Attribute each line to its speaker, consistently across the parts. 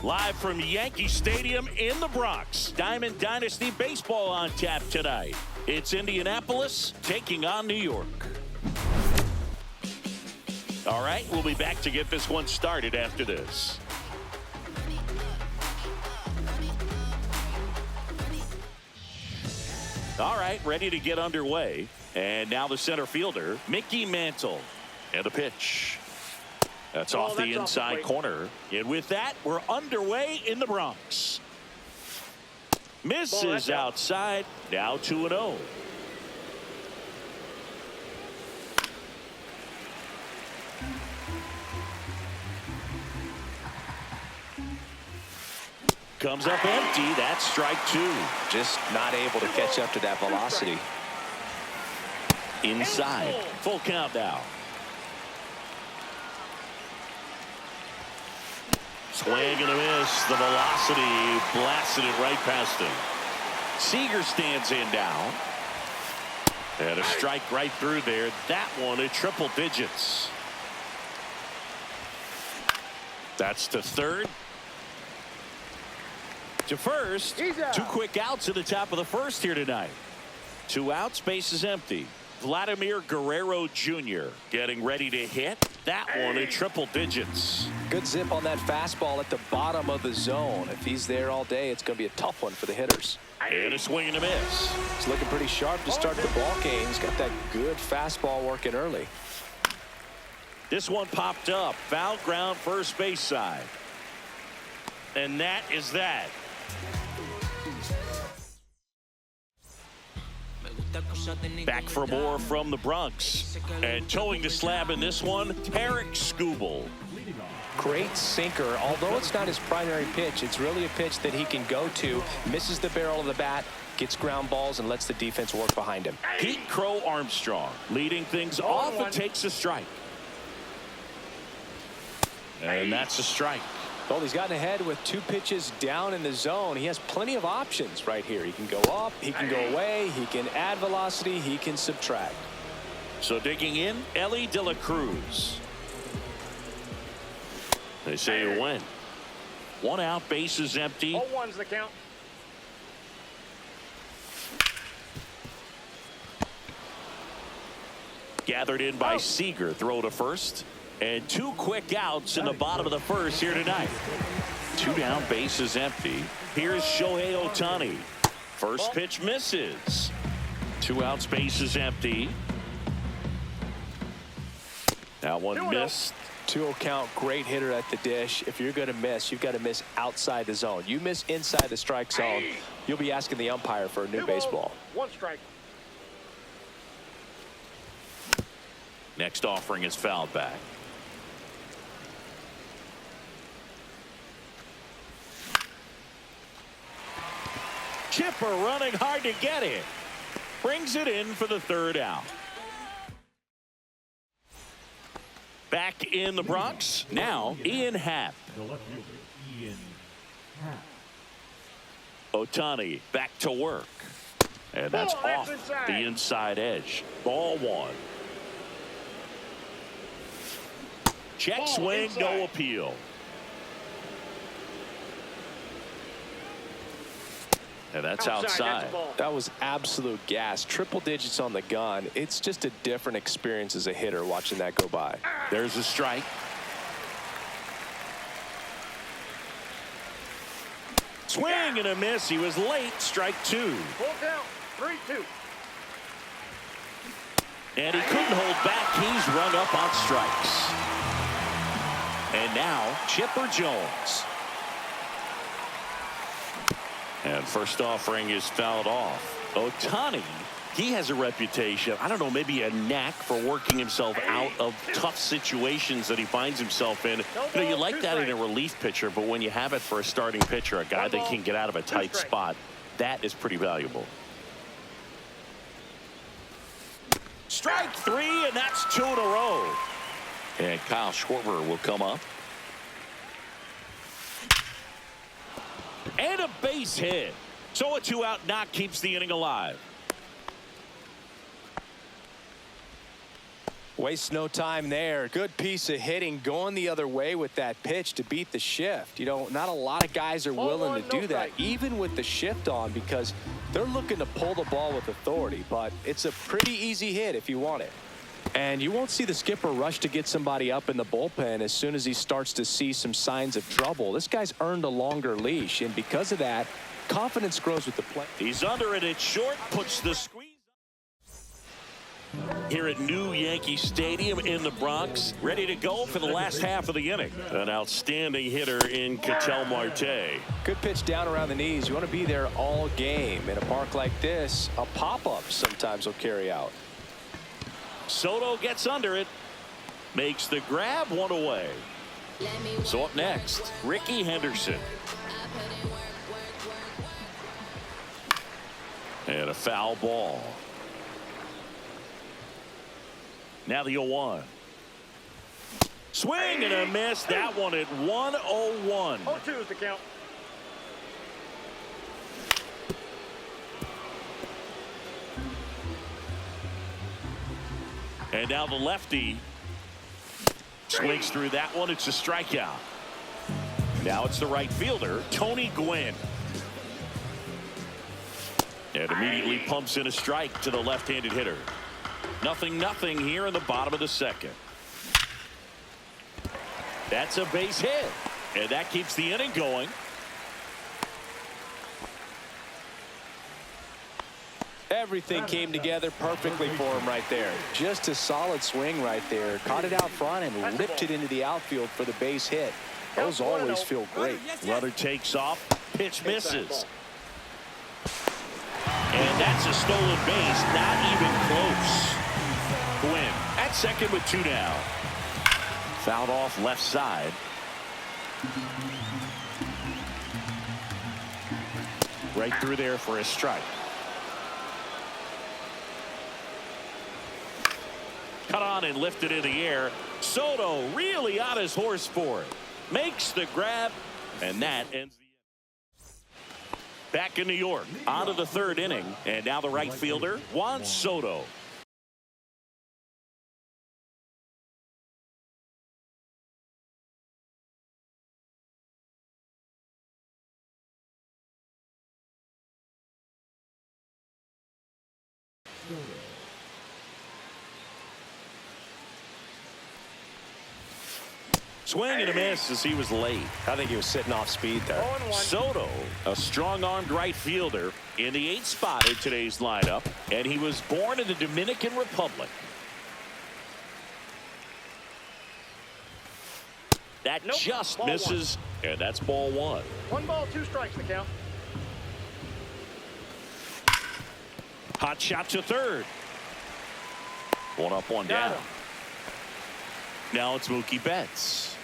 Speaker 1: Live from Yankee Stadium in the Bronx. Diamond Dynasty Baseball on tap tonight. It's Indianapolis taking on New York. All right, we'll be back to get this one started after this. All right, ready to get underway. And now the center fielder, Mickey Mantle. And a pitch. That's off the inside corner. And with that, we're underway in the Bronx. Misses outside. Now 2-0. Comes up empty. That's strike two.
Speaker 2: Just not able to catch up to that velocity.
Speaker 1: Inside. Full count now. Swing and a miss. The velocity blasted it right past him. Seager stands in down. And a strike right through there. That one at triple digits. That's to third. To first. Two quick outs at the top of the first here tonight. 2 outs, base is empty. Vladimir Guerrero Jr. getting ready to hit. That one at triple digits.
Speaker 2: Good zip on that fastball at the bottom of the zone. If he's there all day, it's going to be a tough one for the hitters.
Speaker 1: And a swing and a miss.
Speaker 2: He's looking pretty sharp to start the ball game. He's got that good fastball working early.
Speaker 1: This one popped up. Foul ground first base side. And that is that. Back for more from the Bronx. And towing the slab in this one, Tarek Skubal.
Speaker 2: Great sinker. Although it's not his primary pitch, it's really a pitch that he can go to. Misses the barrel of the bat, gets ground balls, and lets the defense work behind him.
Speaker 1: Pete Crow Armstrong leading things off and takes a strike. And that's a strike.
Speaker 2: Well, he's gotten ahead with 2 pitches down in the zone. He has plenty of options right here. He can go up, he can go away, he can add velocity, he can subtract.
Speaker 1: So digging in, Ellie De La Cruz. They say a win. 1 out, base is empty.
Speaker 3: 0-1's the count.
Speaker 1: Gathered in by Seager. Throw to first. And 2 quick outs in the bottom of the first here tonight. 2 down, base is empty. Here's Shohei Ohtani. First pitch misses. 2 outs, base is empty. That one missed.
Speaker 2: 2-0 count, great hitter at the dish. If you're going to miss, you've got to miss outside the zone. You miss inside the strike zone, you'll be asking the umpire for a new baseball.
Speaker 3: 1 strike.
Speaker 1: Next offering is fouled back. Chipper running hard to get it. Brings it in for the 3rd out. Back in the Bronx. Now Ian Happ. Ohtani back to work. And that's off the inside edge. Ball 1. Check swing, no appeal. And that's outside.
Speaker 2: That was absolute gas. Triple digits on the gun. It's just a different experience as a hitter watching that go by.
Speaker 1: There's a strike. Swing and a miss. He was late. Strike 2.
Speaker 3: Full count. 3-2.
Speaker 1: And he couldn't hold back. He's rung up on strikes. And now Chipper Jones. And first offering is fouled off. Ohtani, he has a reputation, I don't know, maybe a knack for working himself out of tough situations that he finds himself in. You know, you like that in a relief pitcher, but when you have it for a starting pitcher, a guy that can get out of a tight spot, that is pretty valuable. Strike 3, and that's 2 in a row. And Kyle Schwarber will come up. And a base hit. So a 2-out knock keeps the inning alive.
Speaker 2: Waste no time there. Good piece of hitting going the other way with that pitch to beat the shift. You know, not a lot of guys are willing to do that, even with the shift on, because they're looking to pull the ball with authority. But it's a pretty easy hit if you want it. And you won't see the skipper rush to get somebody up in the bullpen as soon as he starts to see some signs of trouble. This guy's earned a longer leash, and because of that, confidence grows with the play.
Speaker 1: He's under it at short, puts the squeeze. Here at New Yankee Stadium in the Bronx, ready to go for the last half of the inning. An outstanding hitter in Ketel Marte.
Speaker 2: Good pitch down around the knees. You want to be there all game. In a park like this, a pop-up sometimes will carry out.
Speaker 1: Soto gets under it, makes the grab, one away. So up next, Ricky Henderson. And a foul ball. Now the 0-1. Swing and a miss. That one at 1-0-1.
Speaker 3: 0-2 is the count.
Speaker 1: And now the lefty swings through that one. It's a strikeout. Now it's the right fielder, Tony Gwynn. And immediately pumps in a strike to the left-handed hitter. 0-0 here in the bottom of the second. That's a base hit. And that keeps the inning going.
Speaker 2: Everything came together perfectly for him right there. Just a solid swing right there. Caught it out front and ripped it into the outfield for the base hit. Those always feel great.
Speaker 1: Runner takes off. Pitch misses. And that's a stolen base. Not even close. Gwynn at second with 2 down. Fouled off left side. Right through there for a strike. Cut on and lifted in the air. Soto really on his horse for it. Makes the grab, and that ends the inning. Back in New York, on to the third inning, and now the right fielder, Juan Soto. Swing and a miss as he was late.
Speaker 2: I think he was sitting off speed there.
Speaker 1: Soto, a strong-armed right fielder in the 8th spot in today's lineup, and he was born in the Dominican Republic. That just misses, and that's ball 1.
Speaker 3: 1 ball, 2 strikes the count.
Speaker 1: Hot shot to third. 1 up, 1 down. Now it's Mookie Betts.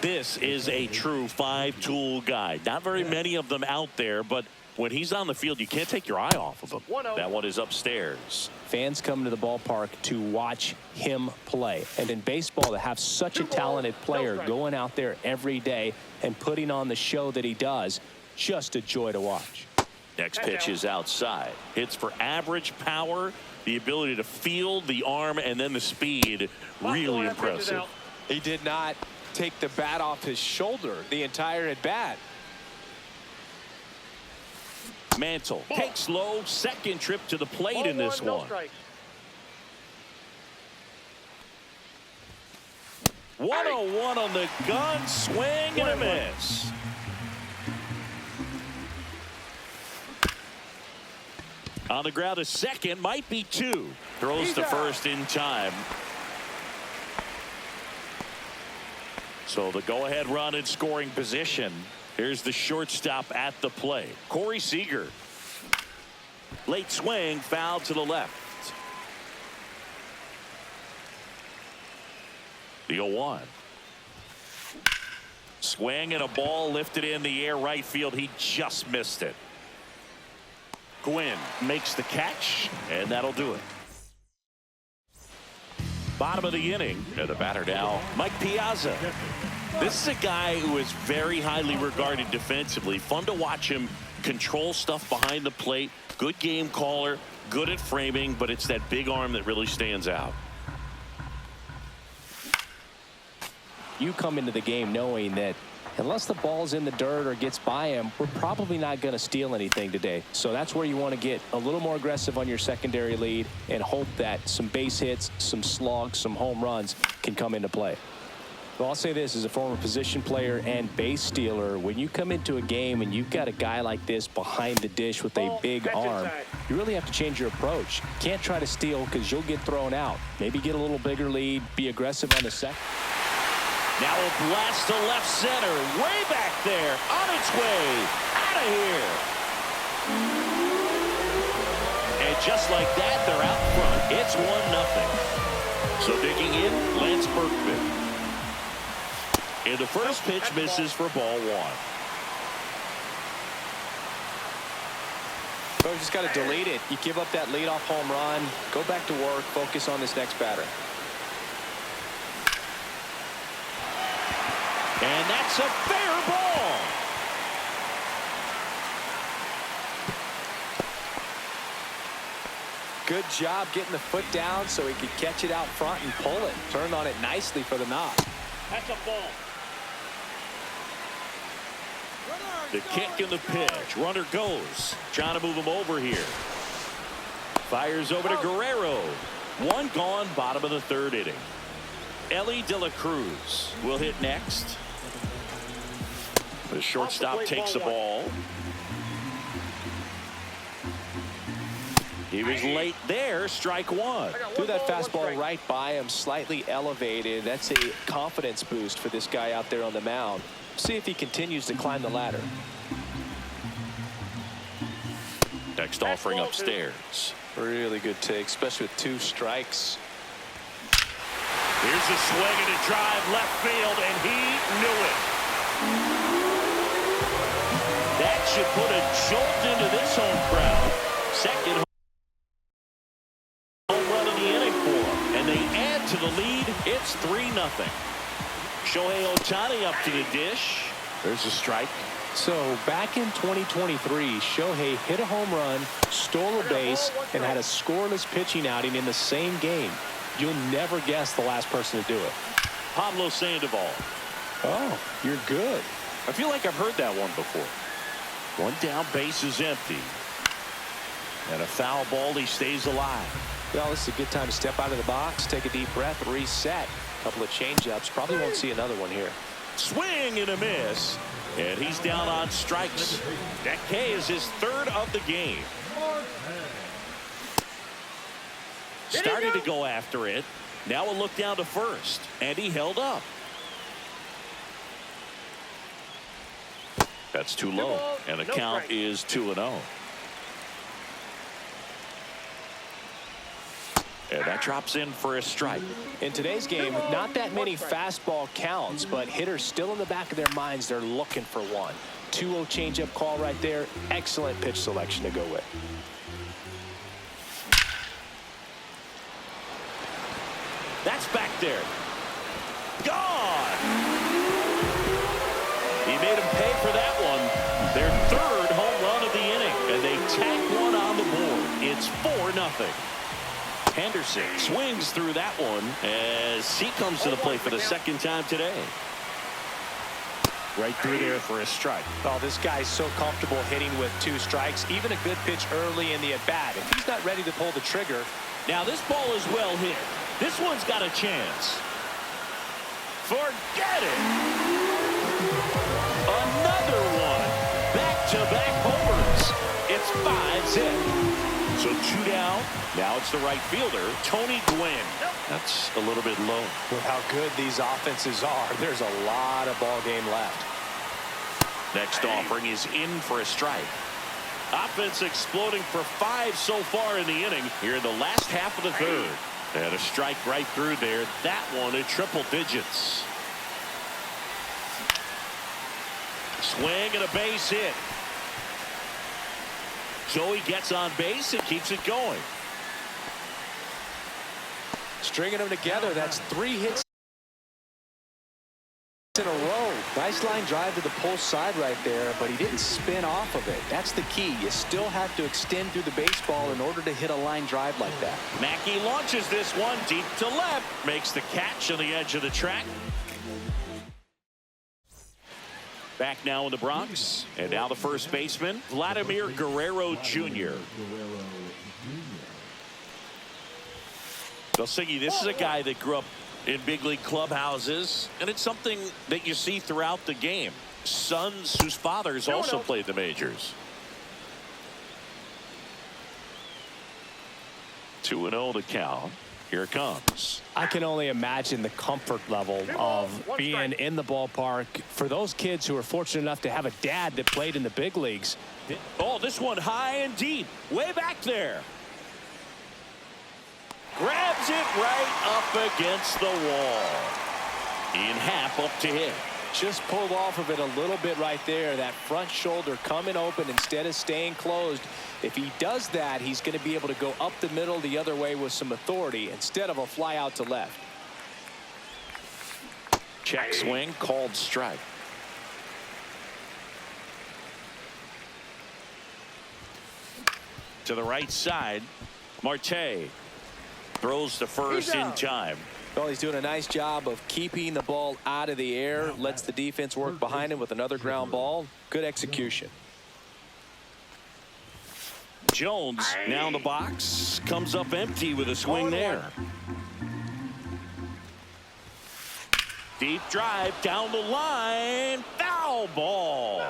Speaker 1: This is a true 5-tool guy. Not very many of them out there, but when he's on the field, you can't take your eye off of him. That one is upstairs.
Speaker 2: Fans come to the ballpark to watch him play. And in baseball, to have such a talented player going out there every day and putting on the show that he does, just a joy to watch.
Speaker 1: Next pitch is outside. Hits for average power, the ability to field, the arm, and then the speed. Really impressive.
Speaker 2: He did not take the bat off his shoulder the entire at bat.
Speaker 1: Mantle takes low, second trip to the plate in this one. 1-0-1 on the gun, swing and a miss. On the ground, a second, might be 2. Throws to first in time. So the go-ahead run in scoring position. Here's the shortstop at the plate, Corey Seager. Late swing, foul to the left. The 0-1. Swing and a ball lifted in the air right field. He just missed it. Gwynn makes the catch, and that'll do it. Bottom of the inning, and the batter now, Mike Piazza. This is a guy who is very highly regarded defensively. Fun to watch him control stuff behind the plate. Good game caller, good at framing, but it's that big arm that really stands out.
Speaker 2: you come into the game knowing that unless the ball's in the dirt or gets by him, we're probably not going to steal anything today. So that's where you want to get a little more aggressive on your secondary lead and hope that some base hits, some slugs, some home runs can come into play. Well, I'll say this as a former position player and base stealer, when you come into a game and you've got a guy like this behind the dish with a big arm, you really have to change your approach. Can't try to steal because you'll get thrown out. Maybe get a little bigger lead, be aggressive on the second.
Speaker 1: Now a blast to left center, way back there, on its way, out of here. And just like that, they're out front. It's 1-0. So digging in, Lance Berkman. And the first pitch misses for ball 1.
Speaker 2: So you just got to delete it. You give up that leadoff home run, go back to work, focus on this next batter.
Speaker 1: And that's a fair ball.
Speaker 2: Good job getting the foot down so he could catch it out front and pull it. Turned on it nicely for the knock.
Speaker 3: That's a ball.
Speaker 1: The kick and the pitch. Runner goes. Trying to move him over here. Fires over to Guerrero. 1 gone, bottom of the 3rd inning. Ellie De La Cruz will hit next. The shortstop takes the ball. He was late there. Strike 1.
Speaker 2: Threw that fastball right by him, slightly elevated. That's a confidence boost for this guy out there on the mound. See if he continues to climb the ladder.
Speaker 1: Next offering upstairs.
Speaker 2: Really good take, especially with 2 strikes.
Speaker 1: Here's a swing and a drive left field, and he knew it. That should put a jolt into this home crowd. Second home run of the inning for him, and they add to the lead. It's 3-0. Shohei Ohtani up to the dish. There's a strike.
Speaker 2: So back in 2023, Shohei hit a home run, stole a base, and had a scoreless pitching outing in the same game. You'll never guess the last person to do it.
Speaker 1: Pablo Sandoval.
Speaker 2: Oh, you're good.
Speaker 1: I feel like I've heard that one before. 1 down, base is empty. And a foul ball, he stays alive.
Speaker 2: Well, this is a good time to step out of the box, take a deep breath, reset. A couple of change-ups. Probably won't see another one here.
Speaker 1: Swing and a miss. And he's down on strikes. That K is his 3rd of the game. Started to go after it. Now a look down to first. And he held up. That's too low. And the count is 2-0. And that drops in for a strike.
Speaker 2: In today's game, not that many fastball counts, but hitters still in the back of their minds, they're looking for one. 2-0 changeup call right there. Excellent pitch selection to go with.
Speaker 1: That's back there. Gone. He made him pay for that one. Their 3rd home run of the inning, and they tack one on the board. It's 4-0. Henderson swings through that one as he comes to the plate for the 2nd time today. Right through there for a strike.
Speaker 2: Oh, this guy's so comfortable hitting with 2 strikes. Even a good pitch early in the at-bat. If he's not ready to pull the trigger.
Speaker 1: Now this ball is well hit. This one's got a chance. Forget it. Another one. Back-to-back homers. It's 5-zip. So 2 down. Now it's the right fielder, Tony Gwynn. That's a little bit low.
Speaker 2: With how good these offenses are, there's a lot of ball game left.
Speaker 1: Next offering is in for a strike. Offense exploding for 5 so far in the inning here in the last half of the 3rd. And a strike right through there. That one at triple digits. Swing and a base hit. Joey gets on base and keeps it going.
Speaker 2: Stringing them together, that's 3 hits in a row. Nice line drive to the pull side right there, but he didn't spin off of it. That's the key. You still have to extend through the baseball in order to hit a line drive like that.
Speaker 1: Mackey launches this one deep to left. Makes the catch on the edge of the track. Back now in the Bronx, and now the first baseman, Vladimir Guerrero Jr. They'll say this is a guy that grew up in big league clubhouses, and it's something that you see throughout the game. Sons whose fathers also played the majors. 2-0 to count. Here it comes.
Speaker 2: I can only imagine the comfort level of being in the ballpark for those kids who are fortunate enough to have a dad that played in the big leagues.
Speaker 1: Oh, this one high and deep, way back there. Grabs it right up against the wall. In half up to hit.
Speaker 2: Just pulled off of it a little bit right there. That front shoulder coming open instead of staying closed. If he does that, he's going to be able to go up the middle the other way with some authority instead of a fly out to left.
Speaker 1: Check swing, called strike. To the right side, Marte throws to first in time.
Speaker 2: Well, he's doing a nice job of keeping the ball out of the air, lets the defense work behind him with another ground ball. Good execution.
Speaker 1: Jones now in the box, comes up empty with a swing there. Deep drive down the line, foul ball.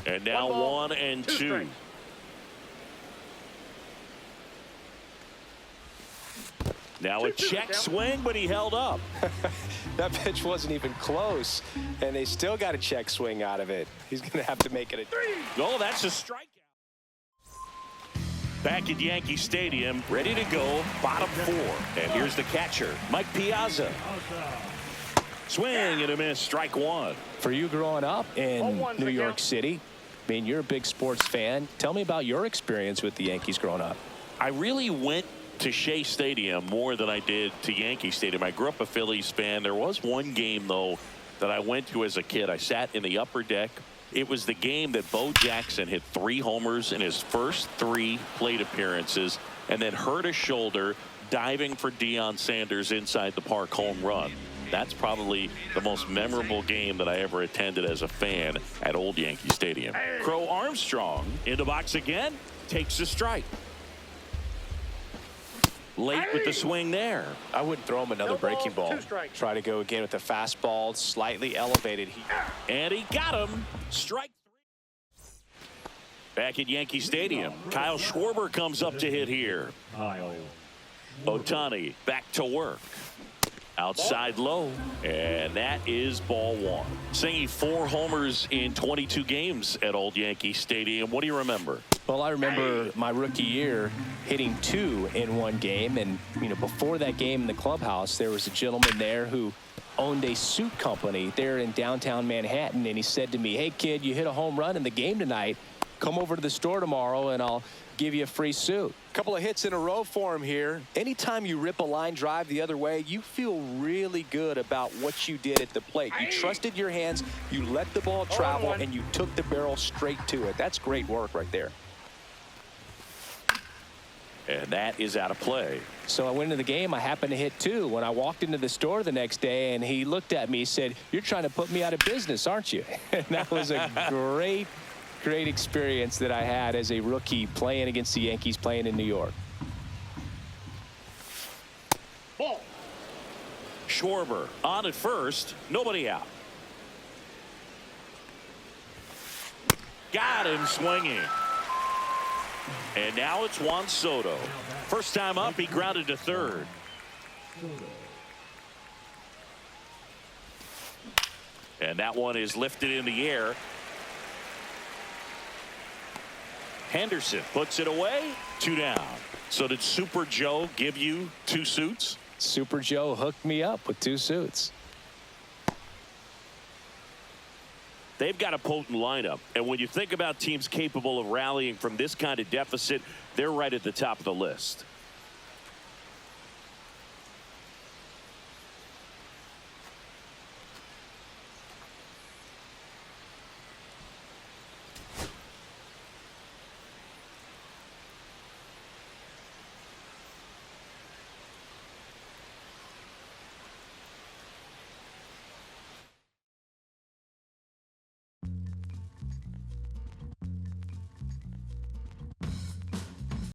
Speaker 1: And now 1 and 2. Now a check swing, but he held up.
Speaker 2: That pitch wasn't even close, and they still got a check swing out of it. He's going to have to make it a 3.
Speaker 1: Oh, that's a strikeout. Back at Yankee Stadium, ready to go, bottom 4. And here's the catcher, Mike Piazza. Swing and a miss, strike 1.
Speaker 2: For you growing up in New York City, I mean, you're a big sports fan. Tell me about your experience with the Yankees growing up.
Speaker 1: I really went to Shea Stadium more than I did to Yankee Stadium. I grew up a Phillies fan. There was one game, though, that I went to as a kid. I sat in the upper deck. It was the game that Bo Jackson hit 3 homers in his first 3 plate appearances and then hurt his shoulder diving for Deion Sanders' inside the park home run. That's probably the most memorable game that I ever attended as a fan at Old Yankee Stadium. Crow Armstrong in the box again, takes a strike. Late with the swing there.
Speaker 2: I wouldn't throw him another breaking ball. Try to go again with the fastball, slightly elevated.
Speaker 1: And he got him. Strike 3. Back at Yankee Stadium, Kyle Schwarber comes up to hit here. Ohtani back to work. Outside low, and that is ball 1. Singing 4 homers in 22 games at Old Yankee Stadium. What do you remember?
Speaker 2: Well, I remember my rookie year hitting 2 in one game, and before that game in the clubhouse, there was a gentleman there who owned a suit company there in downtown Manhattan, and he said to me, "Hey kid, you hit a home run in the game tonight. Come over to the store tomorrow and I'll give you a free suit." A couple of hits in a row for him here. Anytime you rip a line drive the other way, you feel really good about what you did at the plate. You trusted your hands, you let the ball travel, and you took the barrel straight to it. That's great work right there.
Speaker 1: And that is out of play.
Speaker 2: So I went into the game. I happened to hit 2 when I walked into the store the next day, and he looked at me and said, "You're trying to put me out of business, aren't you?" And that was a great experience that I had as a rookie playing against the Yankees, playing in New York.
Speaker 1: Ball. Schwarber on at first, nobody out. Got him swinging. And now it's Juan Soto. First time up, he grounded to third. And that one is lifted in the air. Henderson puts it away. 2 down. So did Super Joe give you 2 suits?
Speaker 2: Super Joe hooked me up with 2 suits.
Speaker 1: They've got a potent lineup, and when you think about teams capable of rallying from this kind of deficit, they're right at the top of the list.